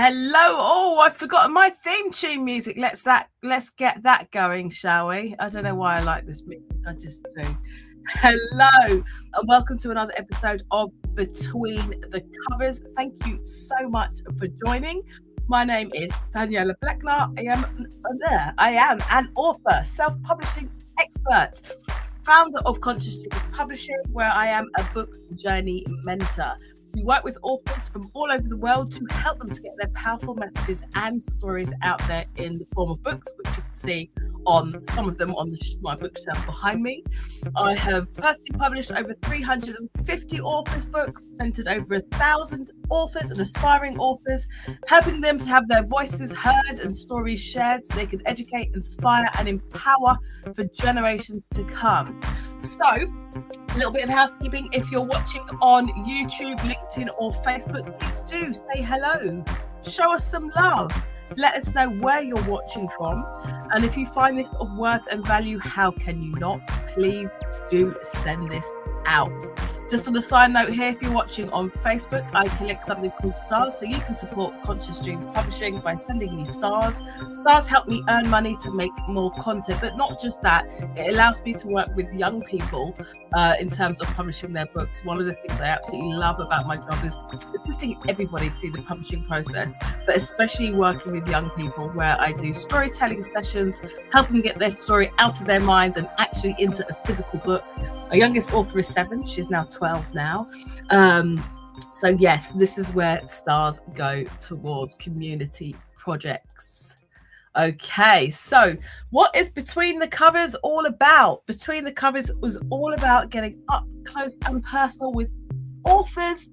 Hello. Oh, I've forgotten my theme tune music. Let's get that going, shall we? I don't know why I like this music. I just do. Hello, and welcome to another episode of Between the Covers. Thank you so much for joining. My name is Daniela Bleckner. I am an author, self-publishing expert, founder of Conscious Students Publishing, where I am a book journey mentor. We work with authors from all over the world to help them to get their powerful messages and stories out there in the form of books, which you can see on some of them on my bookshelf behind me. I have personally published over 350 authors' books, mentored over 1,000 authors and aspiring authors, helping them to have their voices heard and stories shared so they can educate, inspire, and empower for generations to come. So, a little bit of housekeeping. If you're watching on YouTube, LinkedIn, or Facebook, please do say hello. Show us some love. Let us know where you're watching from. And if you find this of worth and value, how can you not? Please do send this out. Just on a side note here, if you're watching on Facebook, I collect something called stars, so you can support Conscious Students Publishing by sending me stars. Stars help me earn money to make more content, but not just that, it allows me to work with young people in terms of publishing their books. One of the things I absolutely love about my job is assisting everybody through the publishing process, but especially working with young people, where I do storytelling sessions, help them get their story out of their minds and actually into a physical book. Our youngest author is 7, she's now 12 now. So yes, this is where stars go towards community projects. Okay, so what is Between the Covers all about? Between the Covers was all about getting up close and personal with authors,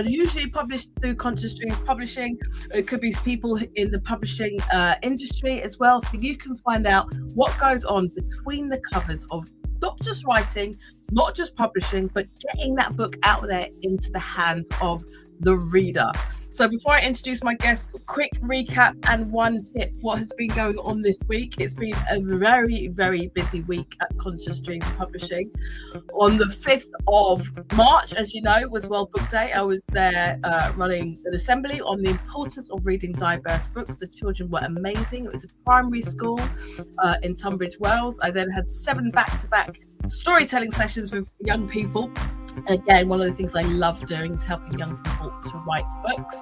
usually published through Conscious Students Publishing. It could be people in the publishing industry as well, so you can find out what goes on between the covers of not just writing, not just publishing, but getting that book out there into the hands of the reader. So before I introduce my guest, quick recap and one tip, what has been going on this week. It's been a very, very busy week at Conscious Dreams Publishing. On the 5th of March, as you know, was World Book Day. I was there running an assembly on the importance of reading diverse books. The children were amazing. It was a primary school in Tunbridge Wells. I then had 7 back-to-back storytelling sessions with young people. Again, one of the things I love doing is helping young people to write books.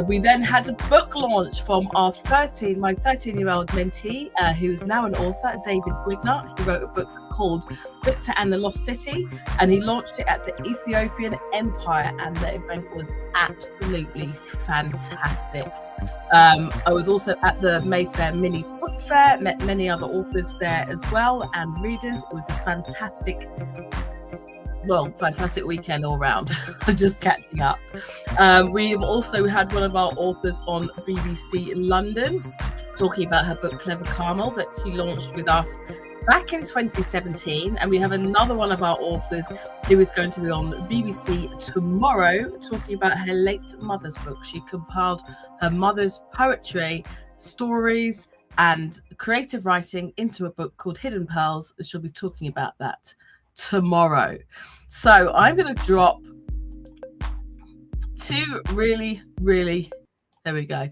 We then had a book launch from my 13-year-old mentee, who is now an author, David Wigner. He wrote a book called Victor and the Lost City, and he launched it at the Ethiopian Empire, and the event was absolutely fantastic. I was also at the Mayfair Mini Book Fair, met many other authors there as well, and readers. It was a fantastic weekend all round. Just catching up. We've also had one of our authors on BBC London talking about her book Clever Carmel that she launched with us back in 2017, and we have another one of our authors who is going to be on BBC tomorrow talking about her late mother's book. She compiled her mother's poetry, stories and creative writing into a book called Hidden Pearls, and she'll be talking about that tomorrow. So I'm going to drop 2 really, there we go.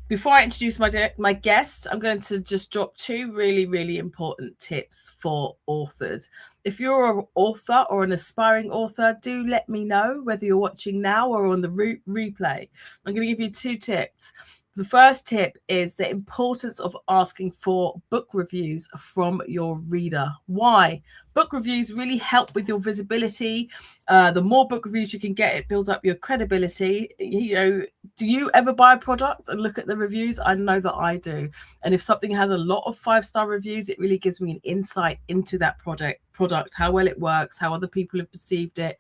Before I introduce my guest, I'm going to just drop 2 really important tips for authors. If you're an author or an aspiring author, do let me know whether you're watching now or on the replay. I'm going to give you 2 tips. The first tip is the importance of asking for book reviews from your reader. Why? Book reviews really help with your visibility. The more book reviews you can get, it builds up your credibility. You know, do you ever buy a product and look at the reviews? I know that I do. And if something has a lot of 5-star reviews, it really gives me an insight into that product, how well it works, how other people have perceived it.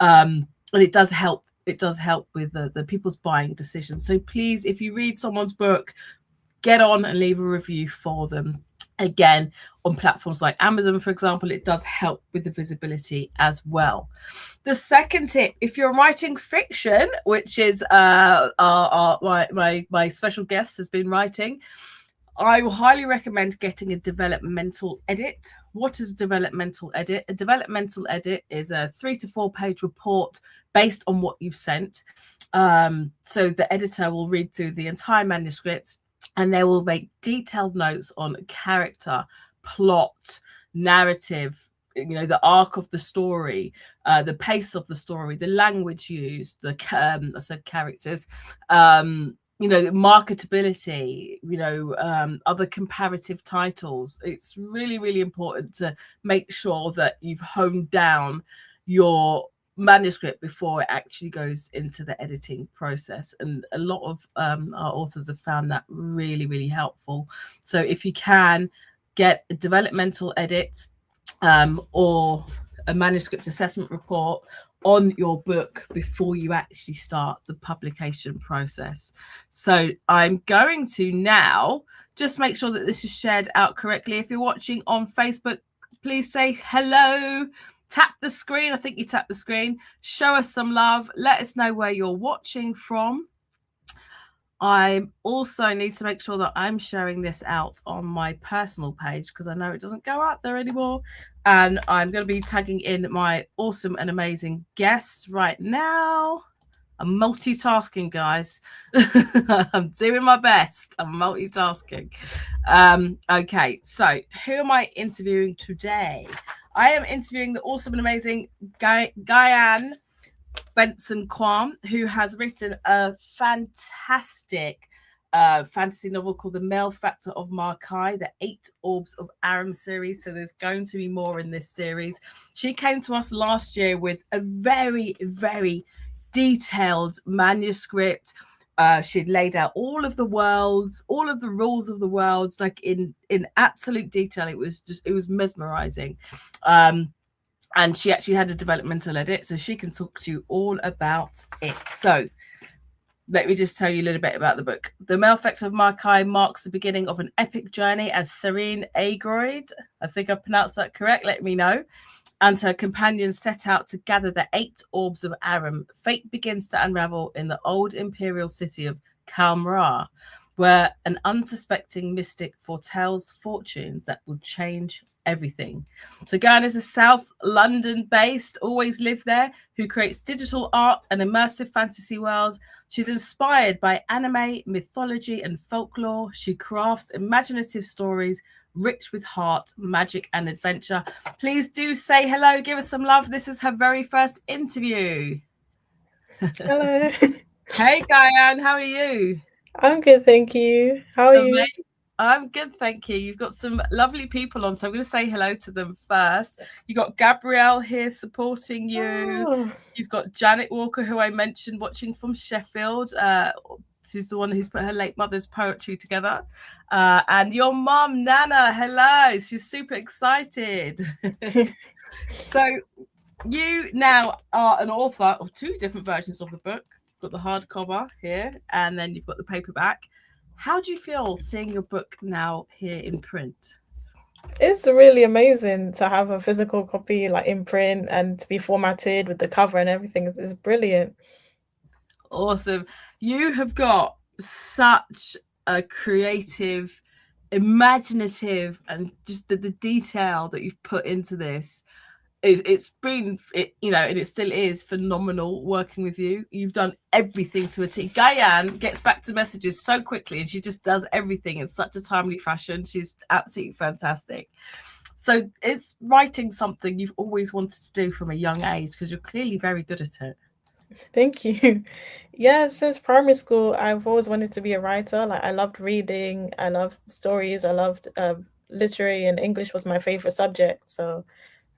And it does help. It does help with the people's buying decisions. So please, if you read someone's book, get on and leave a review for them. Again, on platforms like Amazon, for example, it does help with the visibility as well. The second tip, if you're writing fiction, which is my special guest has been writing, I will highly recommend getting a developmental edit. What is a developmental edit? A developmental edit is a 3 to 4 page report based on what you've sent. So the editor will read through the entire manuscript and they will make detailed notes on character, plot, narrative, the arc of the story, the pace of the story, the language used, I said characters, the marketability, other comparative titles. It's really, really important to make sure that you've honed down your manuscript before it actually goes into the editing process, and a lot of our authors have found that really, really helpful. So if you can get a developmental edit or a manuscript assessment report on your book before you actually start the publication process. So I'm going to now just make sure that this is shared out correctly. If you're watching on Facebook, please say hello. Tap the screen. I think you tap the screen. Show us some love. Let us know where you're watching from. I also need to make sure that I'm sharing this out on my personal page because I know it doesn't go out there anymore. And I'm going to be tagging in my awesome and amazing guests right now. I'm multitasking, guys. I'm doing my best. I'm multitasking. Okay, so who am I interviewing today? I am interviewing the awesome and amazing Guian Benson Quarm, who has written a fantastic fantasy novel called The Malefactor of Markai, the Eight Orbs of Aram series. So there's going to be more in this series. She came to us last year with a very, very detailed manuscript. She'd laid out all of the worlds, all of the rules of the worlds, like in absolute detail. It was mesmerizing. And she actually had a developmental edit, so she can talk to you all about it. So let me just tell you a little bit about the book. The Malefactor of Markai marks the beginning of an epic journey as Sareene Aegrod, I think I pronounced that correct, let me know, and her companions set out to gather the 8 Orbs of Aram. Fate begins to unravel in the old imperial city of Kalmra, where an unsuspecting mystic foretells fortunes that will change everything. So Guian is a South London based, always lived there, who creates digital art and immersive fantasy worlds. She's inspired by anime, mythology, and folklore. She crafts imaginative stories rich with heart, magic, and adventure. Please do say hello, give us some love. This is her very first interview. Hello. Hey Guian, how are you? I'm good, thank you. How are you? I'm good, thank you. You've got some lovely people on, so I'm going to say hello to them first. You've got Gabrielle here supporting you. Oh. You've got Janet Walker, who I mentioned, watching from Sheffield. She's the one who's put her late mother's poetry together. And your mom, Nana, hello. She's super excited. So you now are an author of 2 different versions of the book. You've got the hardcover here, and then you've got the paperback. How do you feel seeing your book now here in print? It's really amazing to have a physical copy like in print and to be formatted with the cover and everything. It's brilliant. Awesome. You have got such a creative, imaginative, and just the detail that you've put into this. It's been, and it still is phenomenal working with you. You've done everything to a T. Guian gets back to messages so quickly, and she just does everything in such a timely fashion. She's absolutely fantastic. So it's writing something you've always wanted to do from a young age, because you're clearly very good at it. Thank you. Yeah, since primary school, I've always wanted to be a writer. Like, I loved reading, I loved stories, I loved literary, and English was my favorite subject. So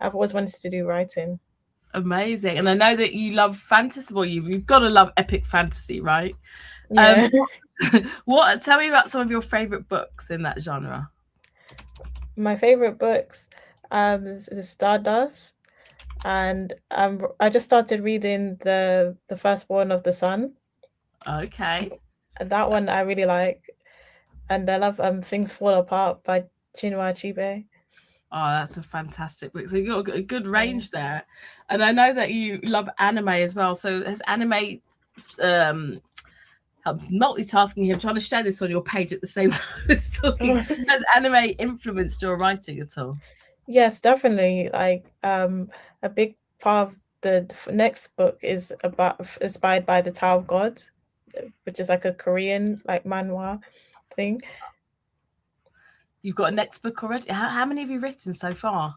I've always wanted to do writing. Amazing. And I know that you love fantasy. Well, you've got to love epic fantasy, right? Yeah. Tell me about some of your favorite books in that genre. My favorite books is Stardust, and I just started reading the Firstborn of the Sun. Okay. And that one I really like, and I love Things Fall Apart by Chinua Achebe. Oh, that's a fantastic book. So you've got a good range there. And I know that you love anime as well. So has anime, I'm multitasking here, I'm trying to share this on your page at the same time as talking. Has anime influenced your writing at all? Yes, definitely. Like a big part of the next book is inspired by the Tower of God, which is like a Korean like manhwa thing. You've got a next book already. How many have you written so far?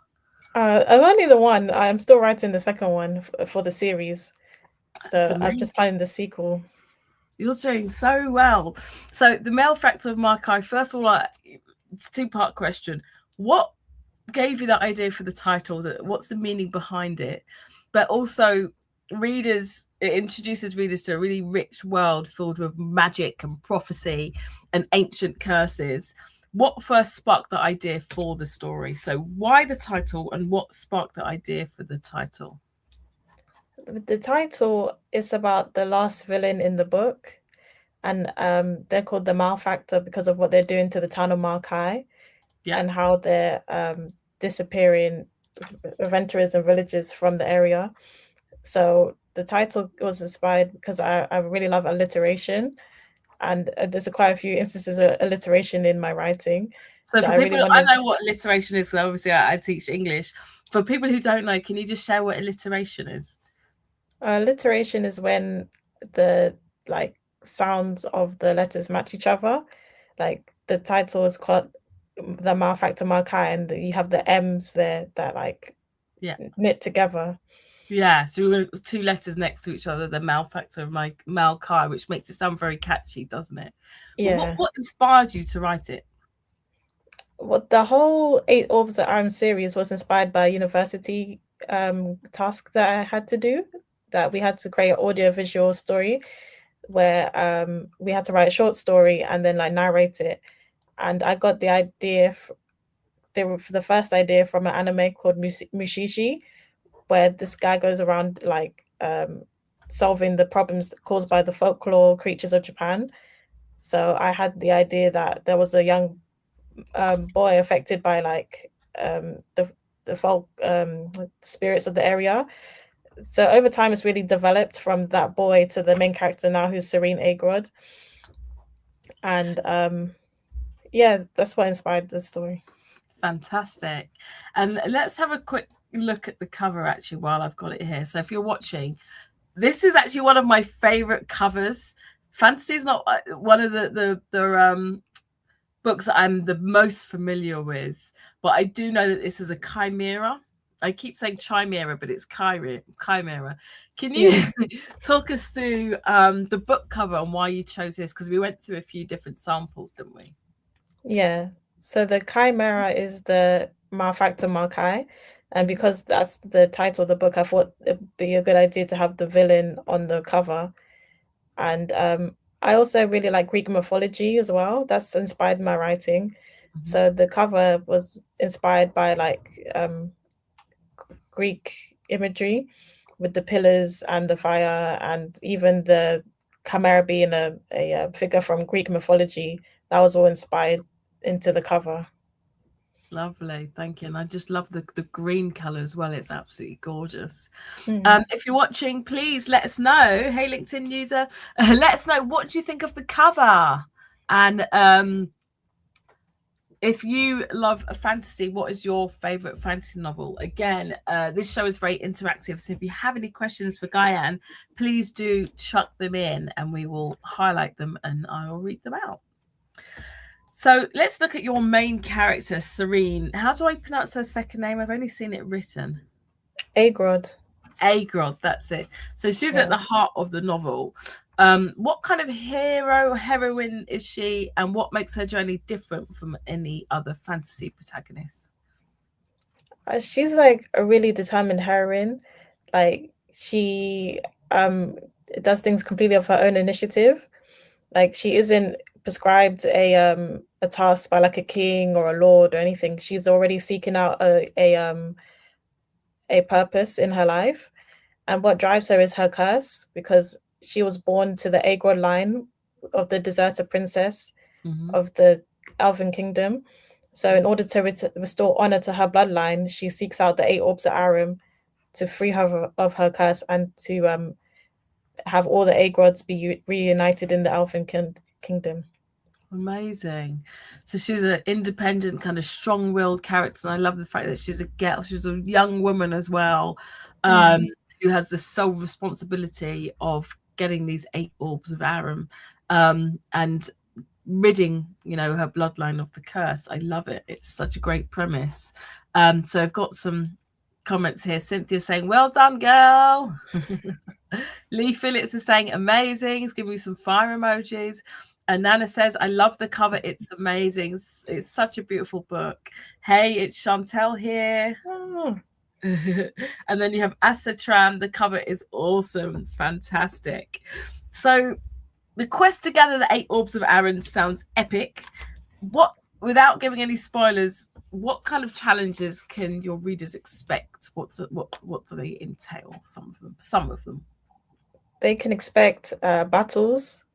I'm only the one. I'm still writing the second one for the series, It's so I'm amazing. just planning the sequel. You're doing so well. So the Malefactor of Markai. First of all, it's a two-part question. What gave you that idea for the title? What's the meaning behind it? But also, it introduces readers to a really rich world filled with magic and prophecy and ancient curses. What first sparked the idea for the story? So why the title, and what sparked the idea for the title? The title is about the last villain in the book, and they're called the Malefactor because of what they're doing to the town of Markai, Yeah. and how they're disappearing adventurers and villagers from the area. So the title was inspired because I really love alliteration, and there's quite a few instances of alliteration in my writing. So So for I really people, I wanted know what alliteration is. So obviously, I teach English. For people who don't know, can you just share what alliteration is? alliteration is when the like sounds of the letters match each other. Like the title is called the Malefactor Markai, and you have the M's there that like Yeah. knit together. Yeah, so we got two letters next to each other, the Malefactor of Malkai, which makes it sound very catchy, doesn't it? But Yeah. what inspired you to write it? Well, the whole Eight Orbs of Aram series was inspired by a university task that I had to do. That we had to create an audio-visual story where we had to write a short story and then like narrate it. And I got the idea, the first idea from an anime called Mushishi, where this guy goes around like solving the problems caused by the folklore creatures of Japan. So I had the idea that there was a young boy affected by like the folk spirits of the area. So over time, it's really developed from that boy to the main character now, who's Sareene Aegrod, and yeah, that's what inspired the story. Fantastic. And let's have a quick look at the cover actually while I've got it here. So if you're watching, this is actually one of my favorite covers. Fantasy is not one of the books that I'm the most familiar with, but I do know that this is a chimera. I keep saying chimera, but it's chimera. Can you talk us through the book cover and why you chose this? Because we went through a few different samples, didn't we? Yeah. So the chimera is the Malefactor Markai, and because that's the title of the book, I thought it'd be a good idea to have the villain on the cover. And I also really like Greek mythology as well. That's inspired my writing. So the cover was inspired by like Greek imagery with the pillars and the fire, and even the chimera being a figure from Greek mythology. That was all inspired into the cover. Lovely, thank you. And I just love the green colour as well. It's absolutely gorgeous. Mm. If you're watching, please let us know. Hey, LinkedIn user, let us know, what do you think of the cover? And if you love a fantasy, what is your favourite fantasy novel? Again, this show is very interactive. So if you have any questions for Guian, please do chuck them in and we will highlight them and I will read them out. So let's look at your main character, Sareene. How do I pronounce her second name? I've only seen it written. Aegrod. Aegrod, that's it. So she's at the heart of the novel. What kind of heroine is she, and what makes her journey different from any other fantasy protagonist? She's like a really determined heroine. Like she does things completely of her own initiative. Like she isn't prescribed a task by like a king or a lord or anything. She's already seeking out a purpose in her life. And what drives her is her curse, because she was born to the Aegrod line of the deserter princess of the Elven Kingdom. So in order to restore honor to her bloodline, she seeks out the Eight Orbs of Aram to free her of her curse and to have all the Aegrods be reunited in the Elven Kingdom. Amazing. So she's an independent, kind of strong-willed character, and I love the fact that she's a girl. She's a young woman as well. who has the sole responsibility of getting these 8 Orbs of Aram, and ridding, her bloodline of the curse. I love it. It's such a great premise. So I've got some comments here. Cynthia saying, well done, girl. Lee Phillips is saying, amazing. He's giving me some fire emojis. And Nana says, I love the cover. It's amazing. It's such a beautiful book. Hey, it's Chantel here. Oh. And then you have Asatram. The cover is awesome. Fantastic. So the quest to gather the 8 Orbs of Aram sounds epic. Without giving any spoilers, what kind of challenges can your readers expect? What do they entail? Some of them. They can expect battles,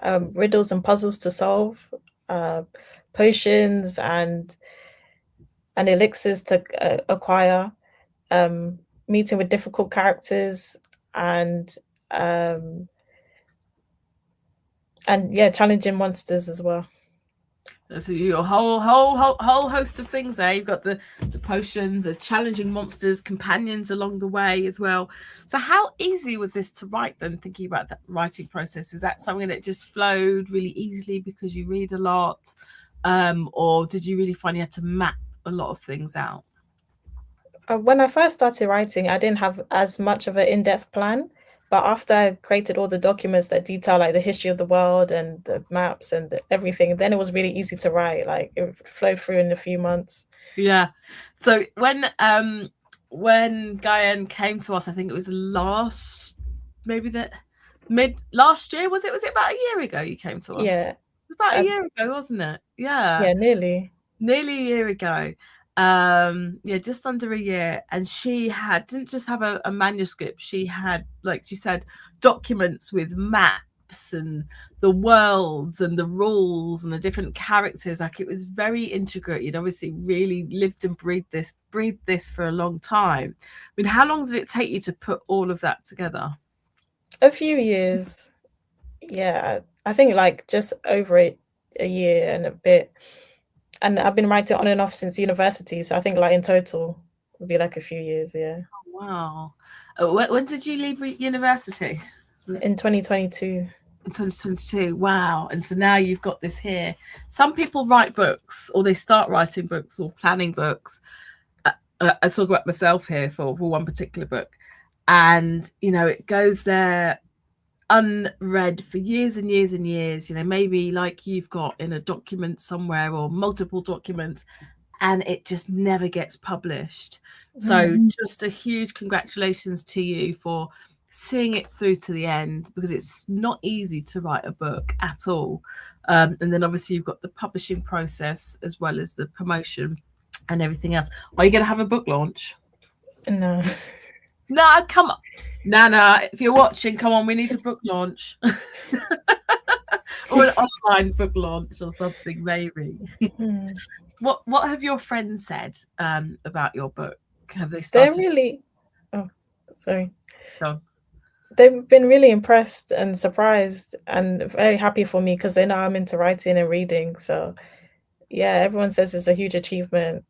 riddles and puzzles to solve, potions and elixirs to acquire, meeting with difficult characters, and challenging monsters as well. So your whole host of things there. You've got the potions, the challenging monsters, companions along the way as well. So how easy was this to write then, thinking about that writing process? Is that something that just flowed really easily because you read a lot? Or did you really find you had to map a lot of things out? When I first started writing, I didn't have as much of an in-depth plan. But after I created all the documents that detail like the history of the world and the maps and everything, then it was really easy to write. Like it flowed through in a few months. Yeah. So when Guian came to us, I think it was last year, was it about a year ago you came to us? Yeah. It was about a year ago, wasn't it? Yeah. Yeah, nearly a year ago. Just under a year. And she didn't just have a manuscript, she had, like she said, documents with maps and the worlds and the rules and the different characters. Like it was very intricate. You'd obviously really lived and breathed this for a long time. I mean, how long did it take you to put all of that together? A few years. Yeah, I think like just over a year and a bit. And I've been writing on and off since university, so I think like in total would be like a few years. Yeah. Oh, wow. When did you leave university? In 2022. In 2022. Wow. And so now you've got this here. Some people write books, or they start writing books or planning books. I talk about myself here for one particular book, and it goes there unread for years and years and years, maybe like you've got in a document somewhere or multiple documents, and it just never gets published. So just a huge congratulations to you for seeing it through to the end, because it's not easy to write a book at all. And then obviously you've got the publishing process as well as the promotion and everything else. Are you going to have a book launch? No. No, come on. Nana, if you're watching, come on, we need a book launch. Or an online book launch or something, maybe. What have your friends said about your book? Have they started? They're really... Oh, sorry. Go on. They've been really impressed and surprised and very happy for me because they know I'm into writing and reading. So, yeah, everyone says it's a huge achievement.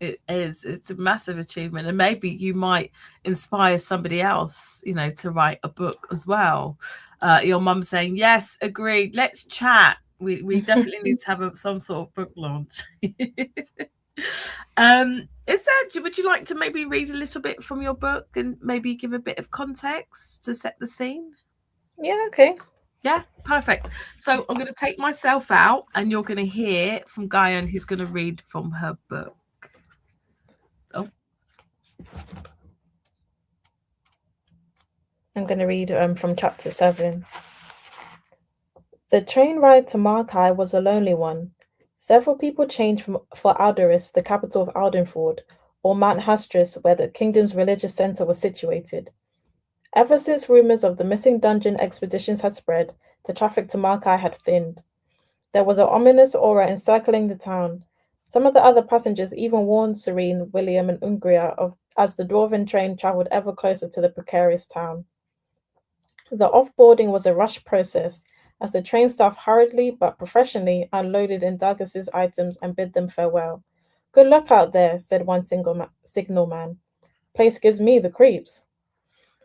It is. It's a massive achievement, and maybe you might inspire somebody else, to write a book as well. Your mum saying, yes, agreed, let's chat. We definitely need to have some sort of book launch. Would you like to maybe read a little bit from your book and maybe give a bit of context to set the scene? Yeah, okay. Yeah, perfect. So I'm going to take myself out, and you're going to hear from Guian, who's going to read from her book. I'm going to read from chapter 7. The train ride to Markai was a lonely one. Several people changed for Aldoris, the capital of Aldenford, or Mount Hastris, where the kingdom's religious centre was situated. Ever since rumours of the missing dungeon expeditions had spread, the traffic to Markai had thinned. There was an ominous aura encircling the town. Some of the other passengers even warned Sareene, William, and Ungria as the dwarven train travelled ever closer to the precarious town. The offboarding was a rushed process, as the train staff hurriedly but professionally unloaded Indagus's items and bid them farewell. "Good luck out there," said one signal man. "Place gives me the creeps."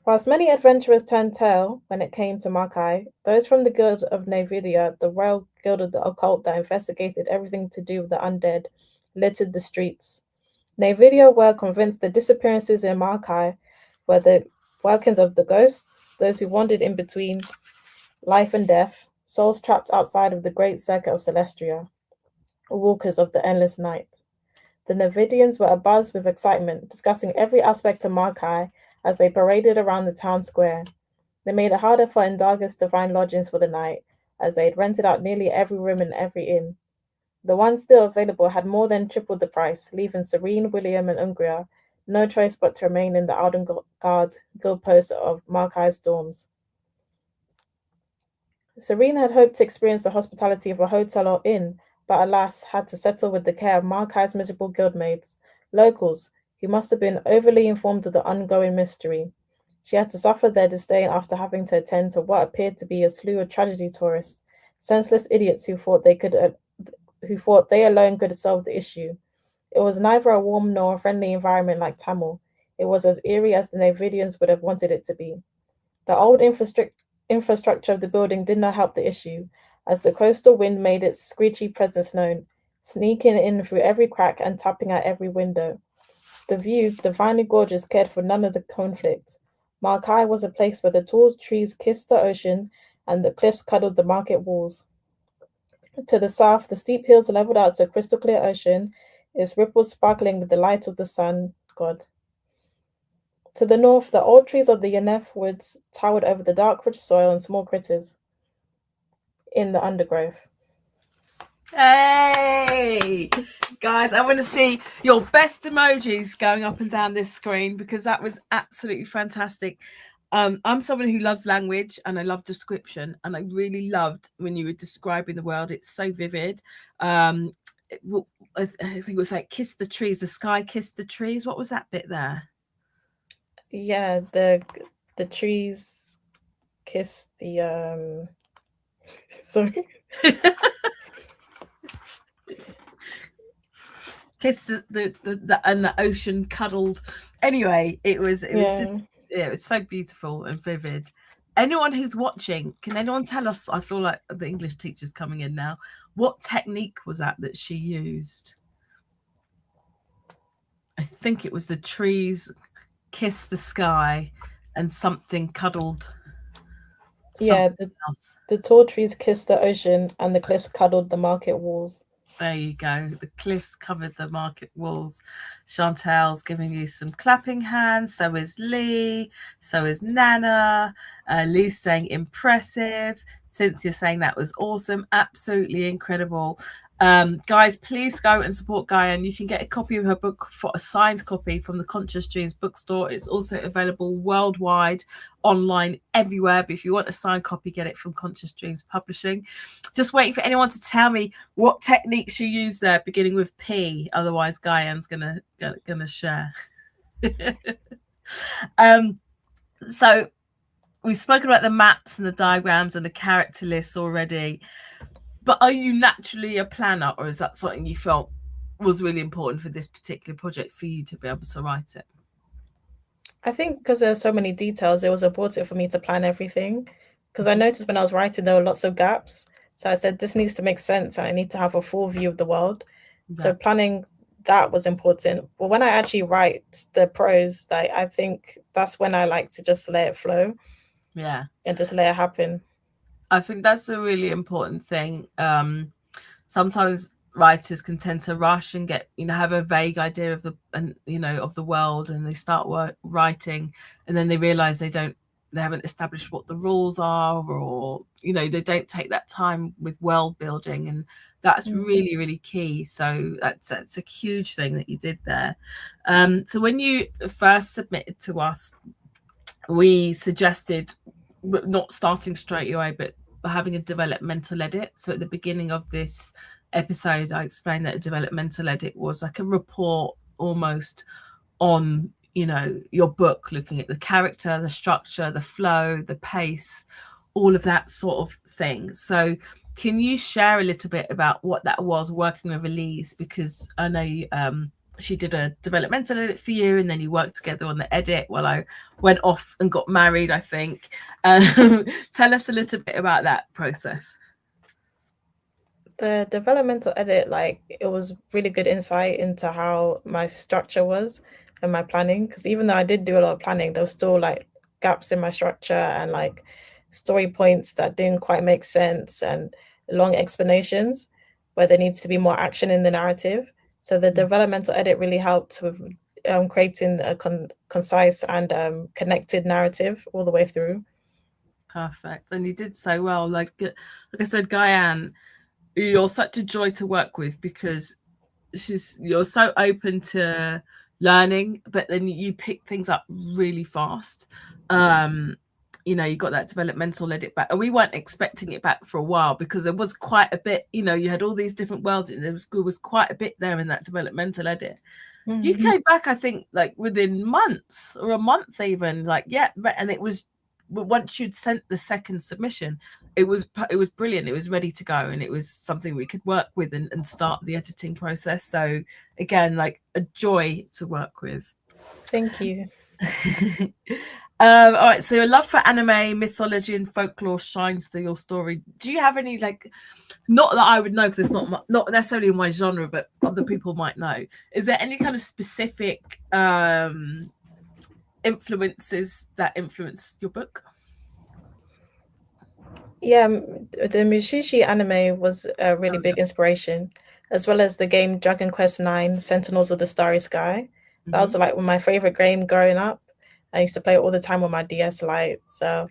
Whilst many adventurers turned tail when it came to Markai, those from the Guild of Navidia, the royal guild of the occult that investigated everything to do with the undead, littered the streets. Navidia were convinced the disappearances in Markai were the workings of the ghosts, those who wandered in between life and death, souls trapped outside of the great circuit of Celestria, walkers of the endless night. The Navidians were abuzz with excitement, discussing every aspect of Markai as they paraded around the town square. They made it harder for Indagas to find lodgings for the night, as they had rented out nearly every room in every inn. The ones still available had more than tripled the price, leaving Sareene, William, and Ungria no choice but to remain in the Alden Guard guild post of Markai's dorms. Sareene had hoped to experience the hospitality of a hotel or inn, but alas, had to settle with the care of Markai's miserable guildmates, locals, who must have been overly informed of the ongoing mystery. She had to suffer their disdain after having to attend to what appeared to be a slew of tragedy tourists, senseless idiots who thought they alone could solve the issue. It was neither a warm nor a friendly environment like Tamil. It was as eerie as the Navidians would have wanted it to be. The old infrastructure of the building did not help the issue, as the coastal wind made its screechy presence known, sneaking in through every crack and tapping at every window. The view, divinely gorgeous, cared for none of the conflict. Markai was a place where the tall trees kissed the ocean and the cliffs cuddled the market walls. To the south, the steep hills leveled out to a crystal clear ocean, its ripples sparkling with the light of the sun god. To the north, the old trees of the Yenef woods towered over the dark, rich soil and small critters in the undergrowth. Hey, guys, I want to see your best emojis going up and down this screen because that was absolutely fantastic. I'm someone who loves language and I love description, and I really loved when you were describing the world. It's so vivid. I think it was like kiss the trees, the sky kissed the trees. What was that bit there? Yeah, the trees kiss the sorry. Kiss the and the ocean cuddled. Anyway, it was just it was so beautiful and vivid. Anyone who's watching, can anyone tell us? I feel like the English teacher's coming in now. What technique was that she used? I think it was the trees kissed the sky and something cuddled. The tall trees kissed the ocean and the cliffs cuddled the market walls. There you go. The cliffs covered the market walls. Chantel's giving you some clapping hands. So is Lee. So is Nana. Lee's saying impressive. Cynthia saying that was awesome. Absolutely incredible. Guys, please go and support Guian. You can get a copy of her book, for a signed copy, from the Conscious Dreams bookstore. It's also available worldwide, online, everywhere. But if you want a signed copy, get it from Conscious Dreams Publishing. Just waiting for anyone to tell me what technique she used there, beginning with P. Otherwise, Guian's gonna share. So we've spoken about the maps and the diagrams and the character lists already. But are you naturally a planner, or is that something you felt was really important for this particular project for you to be able to write it? I think because there are so many details, it was important for me to plan everything. Because I noticed when I was writing, there were lots of gaps. So I said, this needs to make sense and I need to have a full view of the world. Yeah. So planning that was important. But when I actually write the prose, I think that's when I like to just let it flow. Yeah. And just let it happen. I think that's a really important thing. Sometimes writers can tend to rush and have a vague idea of the world, and they start writing, and then they realize they haven't established what the rules are, or they don't take that time with world building, and that's really, really key. So that's a huge thing that you did there. So when you first submitted to us, we suggested not starting straight away, but having a developmental edit. So at the beginning of this episode, I explained that a developmental edit was like a report almost on, your book, looking at the character, the structure, the flow, the pace, all of that sort of thing. So can you share a little bit about what that was, working with Elise? Because I know she did a developmental edit for you, and then you worked together on the edit while I went off and got married, I think. Tell us a little bit about that process. The developmental edit, like, it was really good insight into how my structure was and my planning. Because even though I did do a lot of planning, there was still like gaps in my structure and like story points that didn't quite make sense and long explanations where there needs to be more action in the narrative. So the developmental edit really helped with creating a concise and connected narrative all the way through. Perfect. And you did so well. Like I said, Guian, you're such a joy to work with because you're so open to learning, but then you pick things up really fast. You got that developmental edit back, and we weren't expecting it back for a while because there was quite a bit. You had all these different worlds, and there was quite a bit there in that developmental edit. You came back, I think, like within months or a month even. Like, yeah, and it was once you'd sent the second submission, it was brilliant. It was ready to go, and it was something we could work with and start the editing process. So again, like a joy to work with. Thank you. All right, so your love for anime, mythology, and folklore shines through your story. Do you have any, like, not that I would know because it's not necessarily in my genre, but other people might know? Is there any kind of specific influences that influence your book? Yeah, the Mushishi anime was a really big inspiration, as well as the game Dragon Quest IX: Sentinels of the Starry Sky. That was like my favorite game growing up. I used to play it all the time on my DS Lite. So,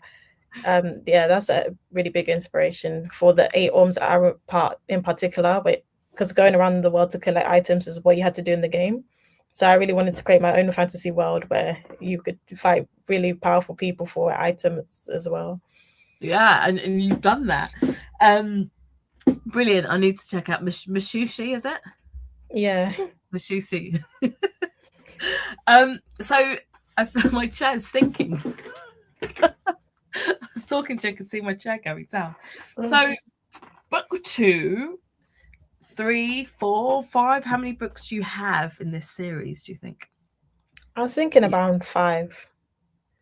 yeah, that's a really big inspiration for the Eight Orbs of Aram part in particular. Because going around the world to collect items is what you had to do in the game. So I really wanted to create my own fantasy world where you could fight really powerful people for items as well. Yeah, and you've done that. Brilliant. I need to check out Mishushi, is it? Yeah. Mishushi. So I feel my chair's sinking. I was talking to you, I could see my chair going down. So book 2, 3, 4, 5. How many books do you have in this series, do you think? I was thinking around 5.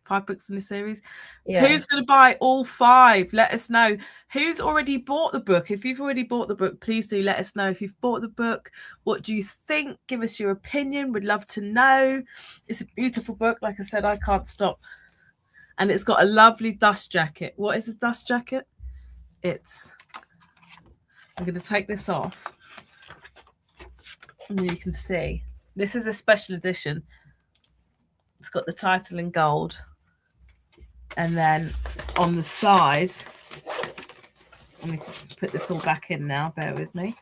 5 books in the series. Yeah. Who's going to buy all 5? Let us know. Who's already bought the book? If you've already bought the book, please do let us know. If you've bought the book, what do you think? Give us your opinion. We'd love to know. It's a beautiful book. Like I said, I can't stop. And it's got a lovely dust jacket. What is a dust jacket? I'm going to take this off, and you can see this is a special edition. It's got the title in gold, and then on the side, I need to put this all back in now, bear with me.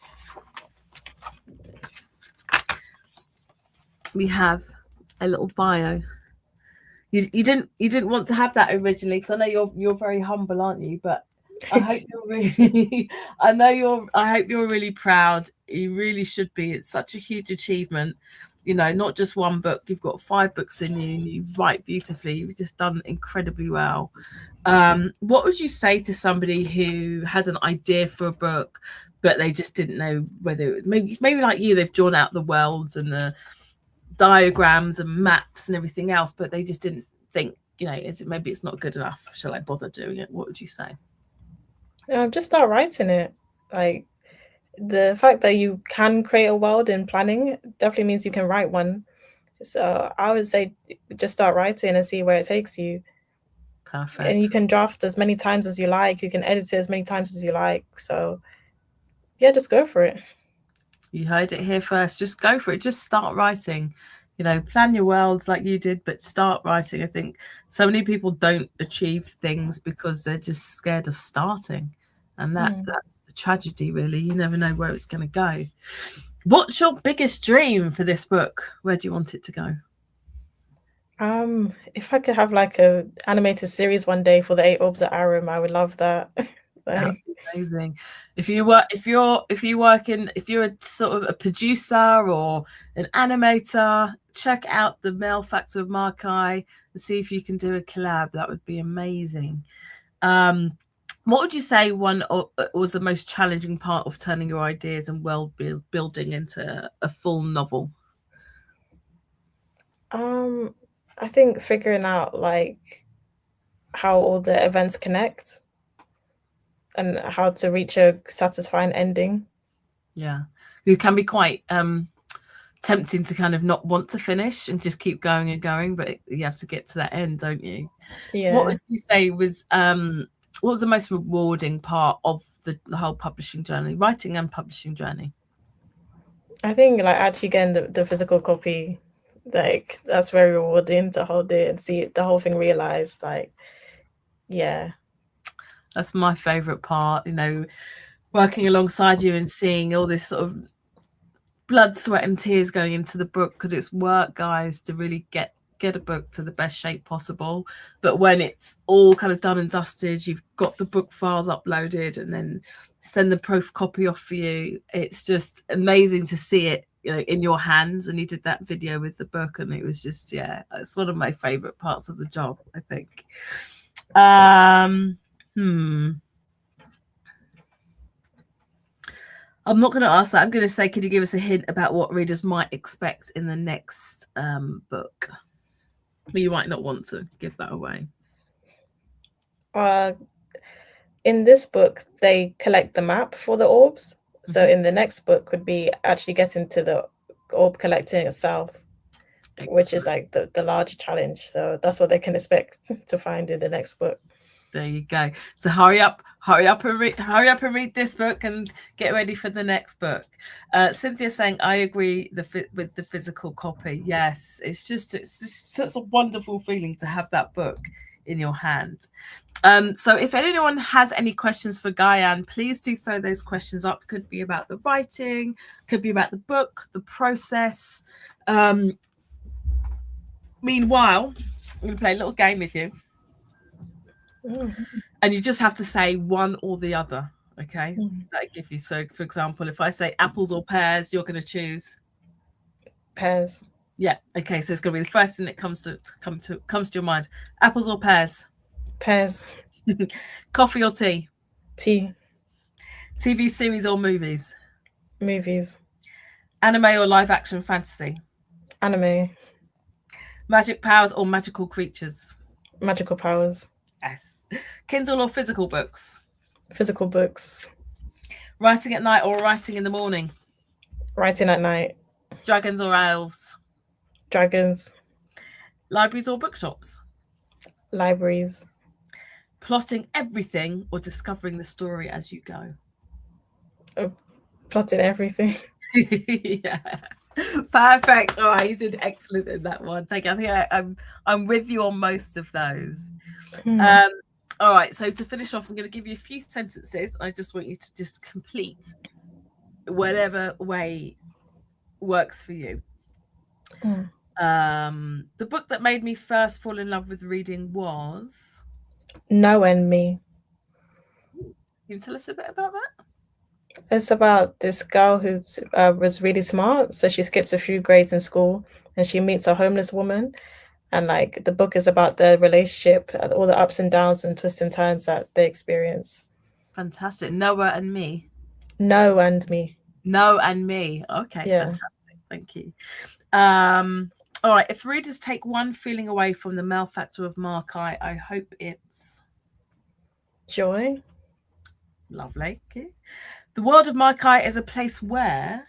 We have a little bio. You didn't want to have that originally because I know you're very humble, aren't you? But I hope you're really I hope you're really proud. You really should be. It's such a huge achievement. Not just one book. You've got 5 books in you. You write beautifully. You've just done incredibly well. What would you say to somebody who had an idea for a book, but they just didn't know whether maybe like you, they've drawn out the worlds and the diagrams and maps and everything else, but they just didn't think, maybe it's not good enough. Shall I bother doing it? What would you say? Just start writing it. Like, the fact that you can create a world in planning definitely means you can write one. So I would say just start writing and see where it takes you. Perfect. And you can draft as many times as you like. You can edit it as many times as you like. So yeah, just go for it. You heard it here first. Just go for it. Just start writing. Plan your worlds like you did, but start writing. I think so many people don't achieve things because they're just scared of starting. And that's the tragedy, really. You never know where it's going to go. What's your biggest dream for this book? Where do you want it to go? If I could have like a animated series one day for the Eight Orbs of Aram, I would love that. That's amazing. If you're a sort of a producer or an animator, check out the Malefactor of Markai and see if you can do a collab. That would be amazing. What would you say was the most challenging part of turning your ideas and world building into a full novel? I think figuring out like how all the events connect and how to reach a satisfying ending. Yeah, it can be quite tempting to kind of not want to finish and just keep going and going, but you have to get to that end, don't you? What Yeah. would you say was what was the most rewarding part of the whole publishing journey, writing and publishing journey? I think like actually getting the physical copy, like that's very rewarding to hold it and see the whole thing realized. Like, yeah. That's my favorite part, you know, working alongside you and seeing all this sort of blood, sweat, and tears going into the book, because it's work, guys, to really get a book to the best shape possible. But when it's all kind of done and dusted, you've got the book files uploaded and then send the proof copy off for you. It's just amazing to see it, you know, in your hands. And you did that video with the book, and it was just, yeah, it's one of my favorite parts of the job, I think. I'm not going to ask that. I'm going to say, could you give us a hint about what readers might expect in the next book? But you might not want to give that away. In this book, they collect the map for the orbs. So in the next book would be actually getting to the orb collecting itself, which is like the larger challenge. So that's what they can expect to find in the next book. There you go. So hurry up and read this book and get ready for the next book. Cynthia saying, I agree with the physical copy. Yes, it's just such a wonderful feeling to have that book in your hand. So if anyone has any questions for Guian, please do throw those questions up. Could be about the writing, could be about the book, the process. Meanwhile, I'm going to play a little game with you. And you just have to say one or the other, okay? That I give you. So, for example, if I say apples or pears, you're going to choose pears. Yeah. Okay. So it's going to be the first thing that comes to your mind. Apples or pears? Pears. Coffee or tea? Tea. TV series or movies? Movies. Anime or live action fantasy? Anime. Magic powers or magical creatures? Magical powers. Yes. Kindle or physical books? Physical books. Writing at night or writing in the morning? Writing at night. Dragons or elves? Dragons. Libraries or bookshops? Libraries. Plotting everything or discovering the story as you go? Plotting everything. Yeah. Perfect. All right, you did excellent in that one. Thank you. I think I'm with you on most of those. All right, so to finish off, I'm going to give you a few sentences. I just want you to just complete whatever way works for you. The book that made me first fall in love with reading was No and Me. Can you tell us a bit about that? It's about this girl who was really smart, so she skips a few grades in school, and she meets a homeless woman. And like the book is about their relationship, all the ups and downs and twists and turns that they experience. Fantastic. Noah and Me. No and Me. No and Me. Okay, yeah. Fantastic. Thank you. All right. If readers take one feeling away from the Malefactor of Markai, I hope it's joy. Lovely. Okay. The world of Markai is a place where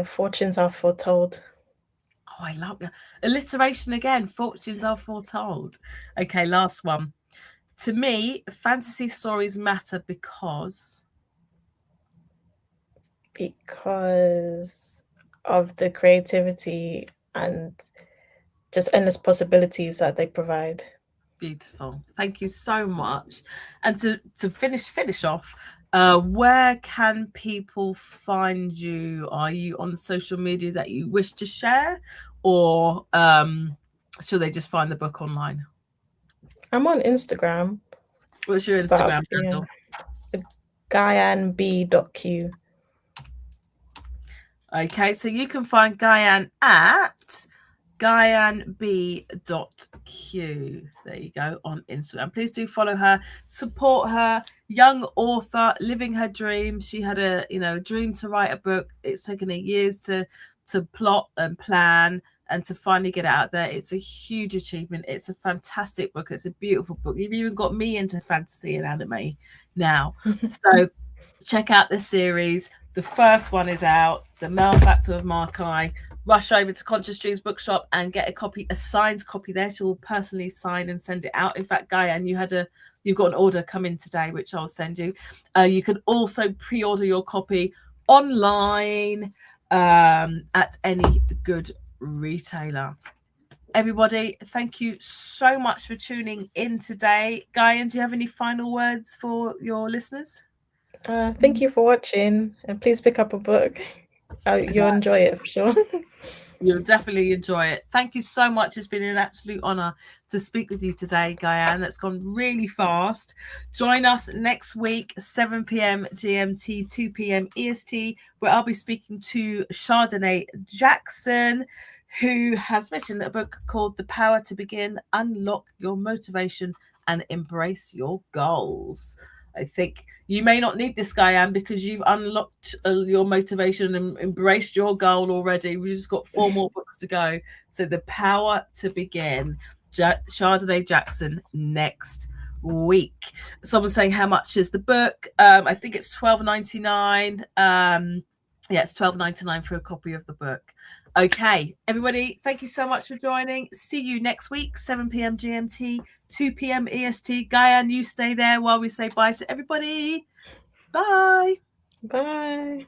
fortunes are foretold. Oh, I love that. Alliteration again. Fortunes are foretold. Okay, last one. To me, fantasy stories matter because of the creativity and just endless possibilities that they provide. Beautiful. Thank you so much. And to finish off, where can people find you? Are you on social media that you wish to share, or should they just find the book online? I'm on Instagram. What's your Instagram handle? GuianB.Q. Okay, so you can find Guian at GuianB.Q. There you go, on Instagram. Please do follow her, support her. Young author, living her dream. She had a dream to write a book. It's taken her years to to plot and plan and to finally get it out there. It's a huge achievement. It's a fantastic book. It's a beautiful book. You've even got me into fantasy and anime now. So check out this series. The first one is out, The Malefactor of Markai. Rush over to Conscious Dreams Bookshop and get a signed copy there. She will personally sign and send it out. In fact, Guian, you've got an order come in today, which I'll send you. You can also pre-order your copy online at any good retailer. Everybody, thank you so much for tuning in today. Guian, do you have any final words for your listeners? Thank you for watching, and please pick up a book. You'll enjoy it for sure. You'll definitely enjoy it. Thank you so much. It's been an absolute honor to speak with you today, Guian. That's gone really fast. Join us next week, 7 p.m. GMT, 2 p.m. EST, where I'll be speaking to Sareene Jackson, who has written a book called The Power to Begin, Unlock Your Motivation and Embrace Your Goals. I think you may not need this, Guian, because you've unlocked your motivation and embraced your goal already. We've just got 4 more books to go. So The Power to Begin, Sareene Jackson next week. Someone's saying, how much is the book? I think it's $12.99. It's $12.99 for a copy of the book. Okay, everybody, thank you so much for joining. See you next week, 7 p.m. GMT, 2 p.m. EST. Guian, you stay there while we say bye to everybody. Bye. Bye.